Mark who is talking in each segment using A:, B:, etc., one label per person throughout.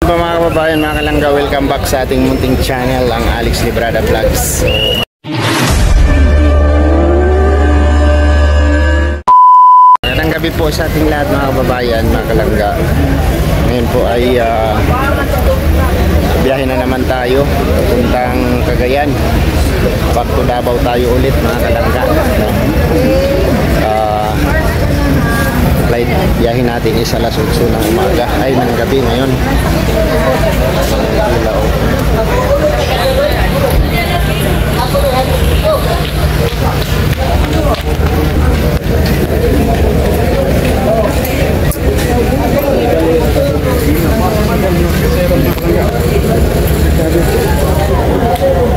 A: Mga kababayan, mga kalangga, welcome back sa ating munting channel, ang Alex Librada Vlogs. So, magandang gabi po sa ating lahat mga kababayan, mga kalangga. Ngayon po ay biyahe na naman tayo puntang Cagayan. Back to Davao tayo ulit mga kalangga. Flight biyahe natin is alas 8 ng umaga ay ng gabi ngayon.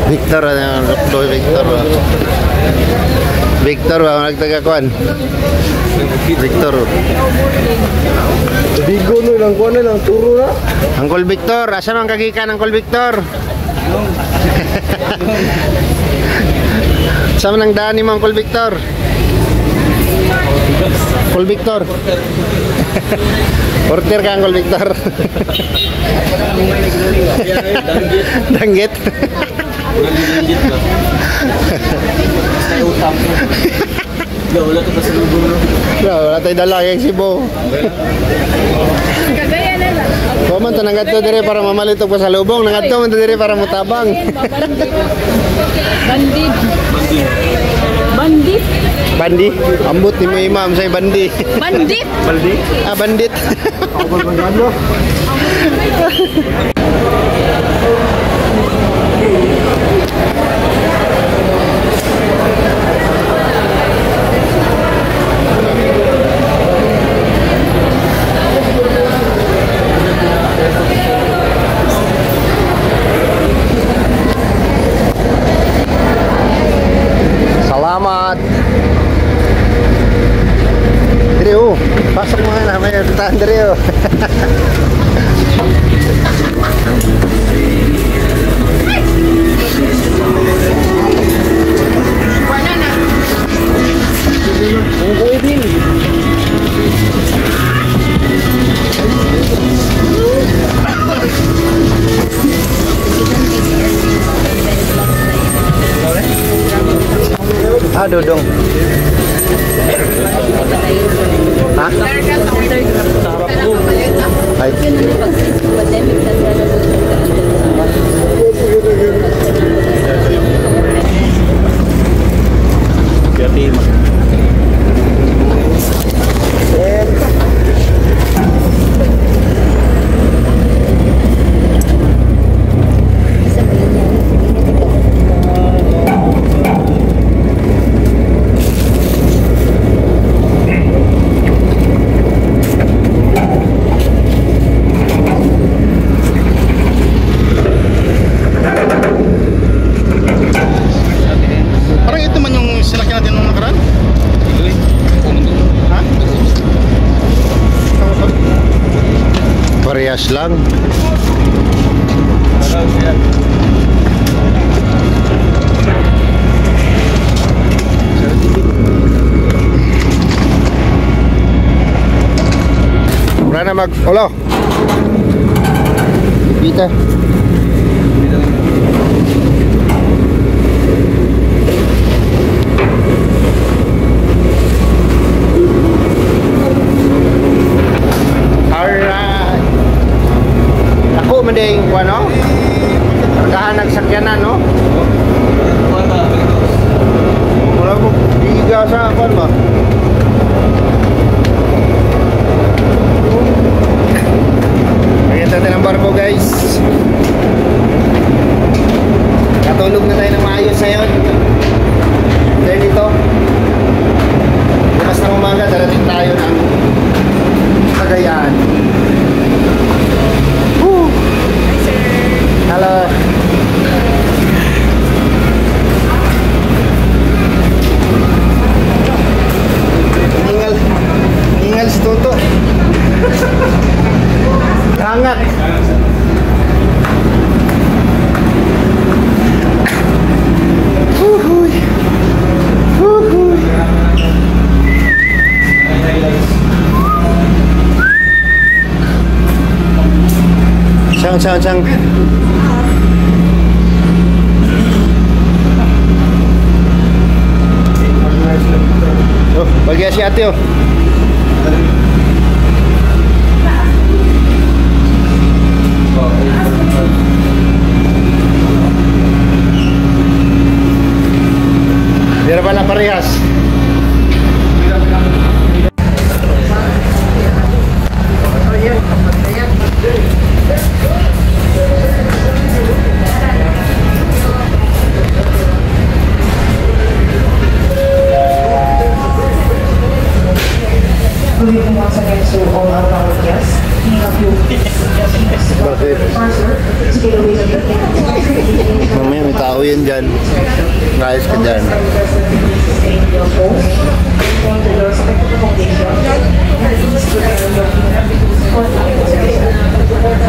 A: Victor, Victor ba nagtagakuan? Victor.
B: Bigo no lang kuan lang turo na.
A: Uncle Victor, asa man kagikan Uncle Victor? Sa man ang daan ni Uncle Victor? Uncle Victor. Porter ka Uncle Victor. Danggit.
B: Wala to sa lubong no.
A: Wala tayo dala kay Sibo.
C: Kagaya na lang.
A: Kuman to nangadto dire para mamalito pa sa lubong, nangadto man dire para mutabang.
C: Bandit. Bandit.
A: Bandi, ambot ni mo imam say bandi.
C: Bandit.
B: Baldi.
A: Ah, bandit.
B: Ako ba gano?
A: Salamat. Dire oh, pasok mga na may tahan dire oh. Ah, dudong. Ha? Ay. Parehas lang. Wala na mag-ulo. Bita. Mending ano? Kargahan nagsakyanan no? Wala ko higa sa apa ba? Pakita natin ang barko guys. Katulog na tayo ng maayos ngayon. Dahil ito bukas na umaga darating tayo ng Cagayan. Halo. Ingal si Toto. Hangat. Sang. Oh, bagi si ate oh. Dira ba na parehas?
C: Good evening once again to all our power guests. Many of you sponsor to get away with the
A: Mamaya may tao yan dyan. Guys ka dyan.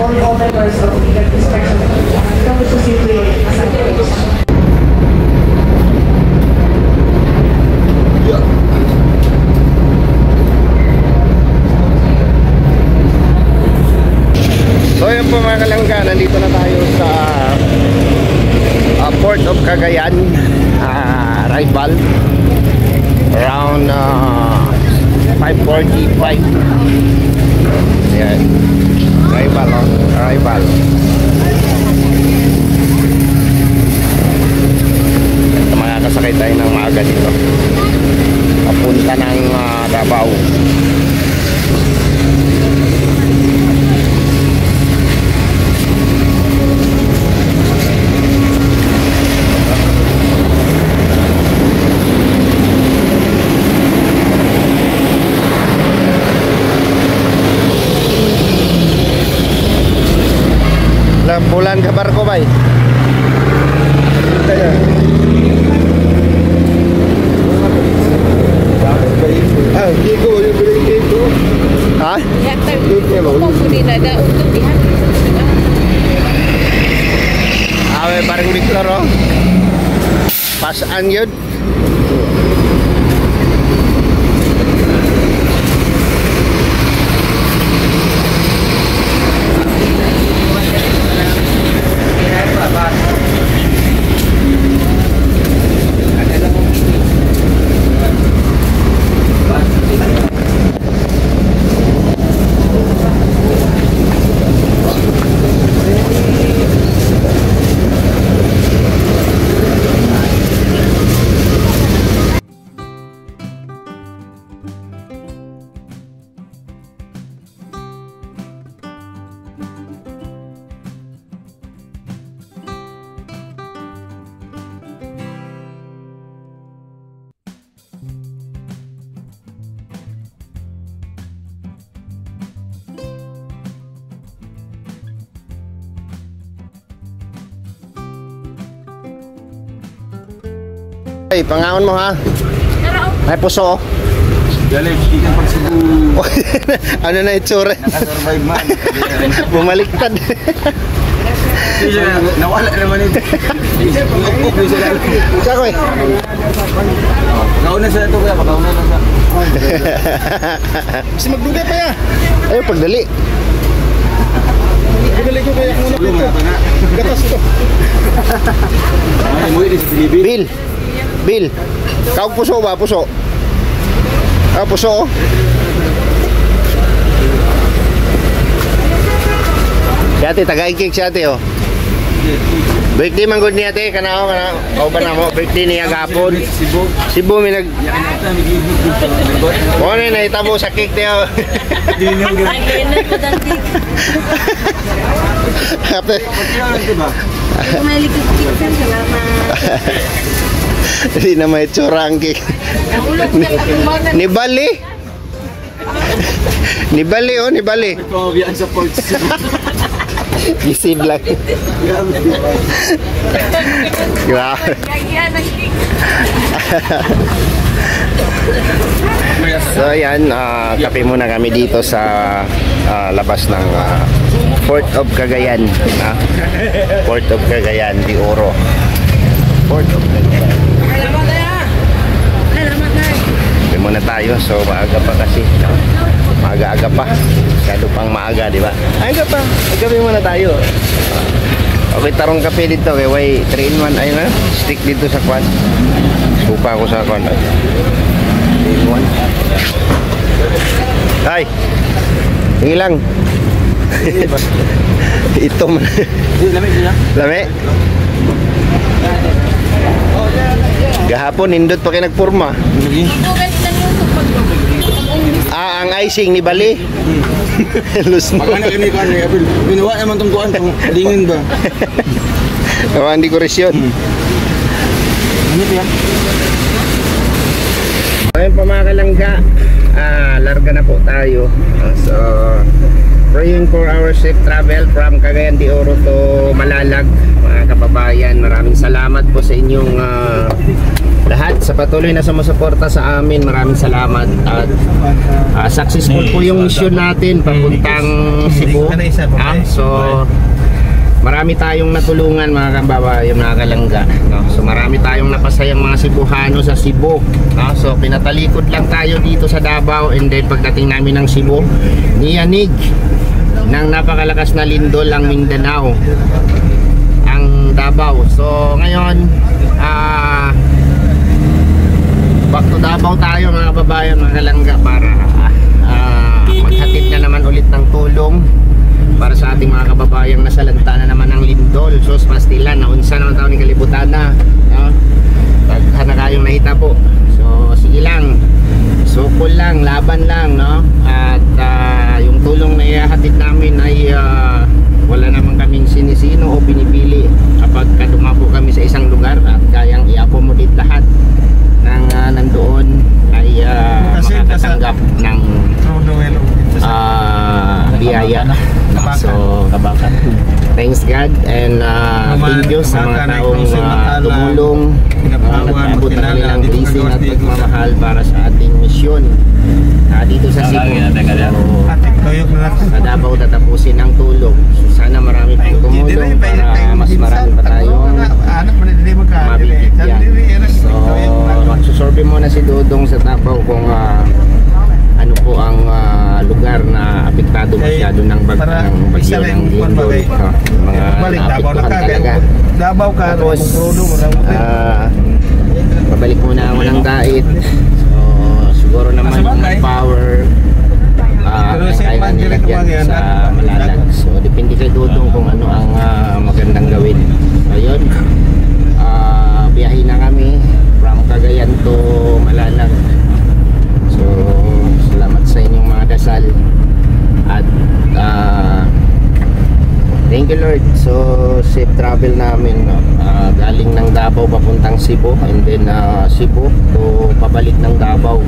C: All members of the inspection come to simply assign.
A: So yun po mga kalangga, nandito na tayo sa Port of Cagayan, arrival around 5:45. Yan, arrival. At makakasakay tayo ng maaga dito papunta ng Davao. Bulan ke barko bay.
B: Kiko yung bilang kiko.
A: Ha?
D: Ya, kung hindi na da untuk dihan.
A: Awe bareng Victor oh. Pasaan yun. Hey, pangaon mo ha. May puso.
B: Galing, ikan pag Cebu.
A: Ano na itsura?
B: Nakasurvive man.
A: Bumaliktad.
B: Nawala naman ito. Ukok yung sila.
A: Isa ko eh.
B: Pagkauna sa ito kaya, pagkauna lang sa.
A: Kasi magdugay pa yan. Ayun, pagdali.
B: Pagdali ko kaya kung
A: Ito.
B: gatas ito. Ay, mo yun sa TV.
A: Bill. Kau puso ba? Puso. Ah, puso. Si ate, tagaikik si ate oh. Birthday man good ni ate, kana o ba na mo? Birthday niya gapon. Cebu may nag... Mo na itabo sa cake niya. Hindi na may tsura ang cake. Ni Bali. Ni Bali oh, ni Bali.
B: Pabiyaan sa port.
A: Gisib lang. Grabe. So ayan, kape muna kami dito sa labas ng Port of Cagayan. Port of Cagayan, de Oro. Port of Cagayan. Kape muna tayo, so maaga pa kasi. Maaga-aga pa. Masyado pang maaga, di ba? Aga pa. Magkape muna tayo. Okay, tarong kape dito. Okay, way 3-in-1. Ayun na. Stick dito sa kwan. Supa ako sa kwan. 3-in-1. Ay! Tingin lang. Ito man. Lami? Gahapon, nindot pa kayo nagpurma. Ah, ang icing ni Bali. Lus mo.
B: Makana kami kan ni Apil. Binuwa naman tong kuan tong dingin ba.
A: Naman di koresyon.
B: Ano yan?
A: Ayun pa mga kalangga, larga na po tayo. So, praying for our safe travel from Cagayan de Oro to Malalag. Mga kababayan, maraming salamat po sa inyong lahat sa patuloy na sumusuporta sa amin. Maraming salamat at successful po yung mission natin papuntang Cebu. So, marami tayong natulungan mga kababayan, mga kalangga, no? So marami tayong napasayang mga Cebuano sa Cebu, no? So pinatalikod lang tayo dito sa Davao, and then pagdating namin ng Cebu, niyanig ng napakalakas na lindol ang Mindanao, ang Davao. So ngayon back to Davao tayo mga kababayan, mga kalangga, para maghatid na naman ulit ng tulong para sa ating mga kababayang nasalanta na naman ng lindol. So pastilan, naunsa naman taon ni kalibutan na, na kayong nahita po. So sige lang, sukol lang, laban lang, no? At yung tulong na ihahatid namin ay wala naman kaming sinisino o pinipili. Kapag dumapo kami sa isang lugar at kayang i-accommodate lahat ng nandoon, ay makakatanggap ng biyaya. So, thanks God, and thank you sa mga taong tumulong, nag-abot ng kanilang blessing at pagmamahal para sa ating misyon dito sa Cebu. Sa Davao tatapusin ang tulong. So, sana marami pang tumulong para mas marami pa tayong mabibigyan. So, magsusorbe muna si Dudong sa Davao kung ano po ang lugar na apektado masyado ng bagyo ng lindol. Mga naapektuhan talaga. Tapos pabalik muna ako ng dait. So siguro naman yung power kaya nila dyan sa Malalag. So depende kay Dudong kung ano ang magandang gawin. So yun, biyahe na kami from Cagayan to Malalag. So salamat sa inyong mga dasal at thank you Lord. So safe travel namin, no? Galing ng Davao papuntang Cebu, and then Cebu to pabalik ng Davao.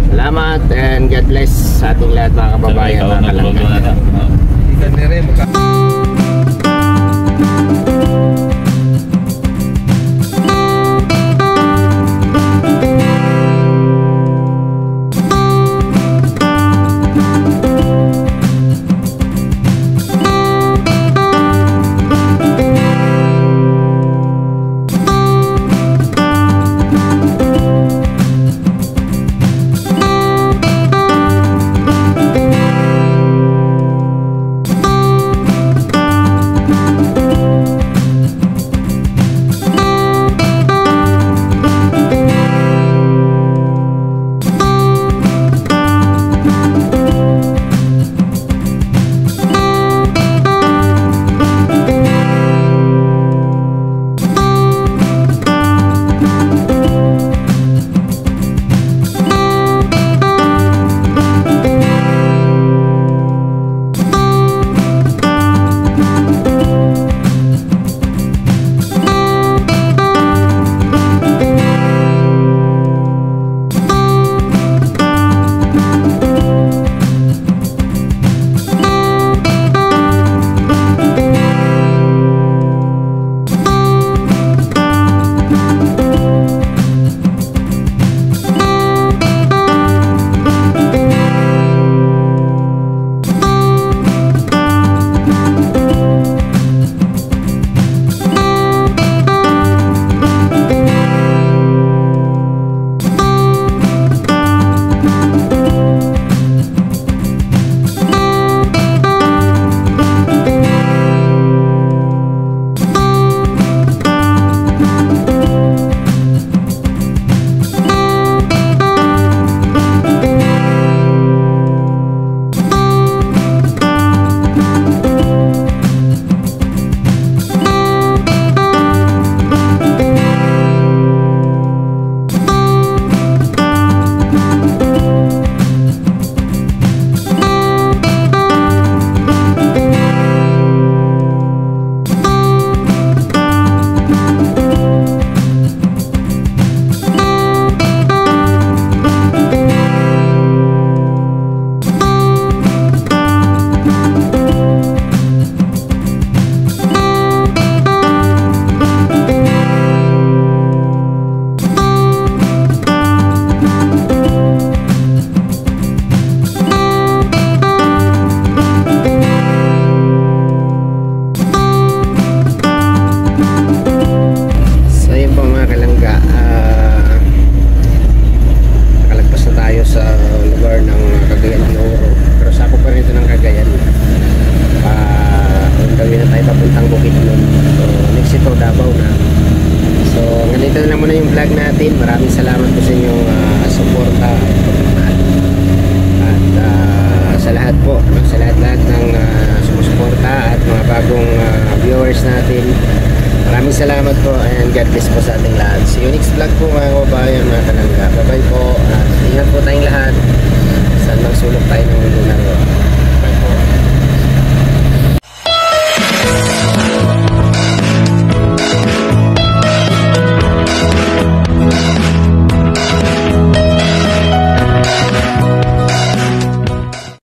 A: Salamat and God bless sa ating lahat mga kababayan, mga kalangga. natin. Maraming salamat po sa inyong suporta at pagmamahal. At sa lahat po, sa lahat ng sumusuporta at mga bagong viewers natin, maraming salamat po and God bless po sa ating lahat. See you next vlog po mga kababayan, mga kalangga. Bye bye po at ingat po tayong lahat. Saan mang sulok tayo ng mundo na rin.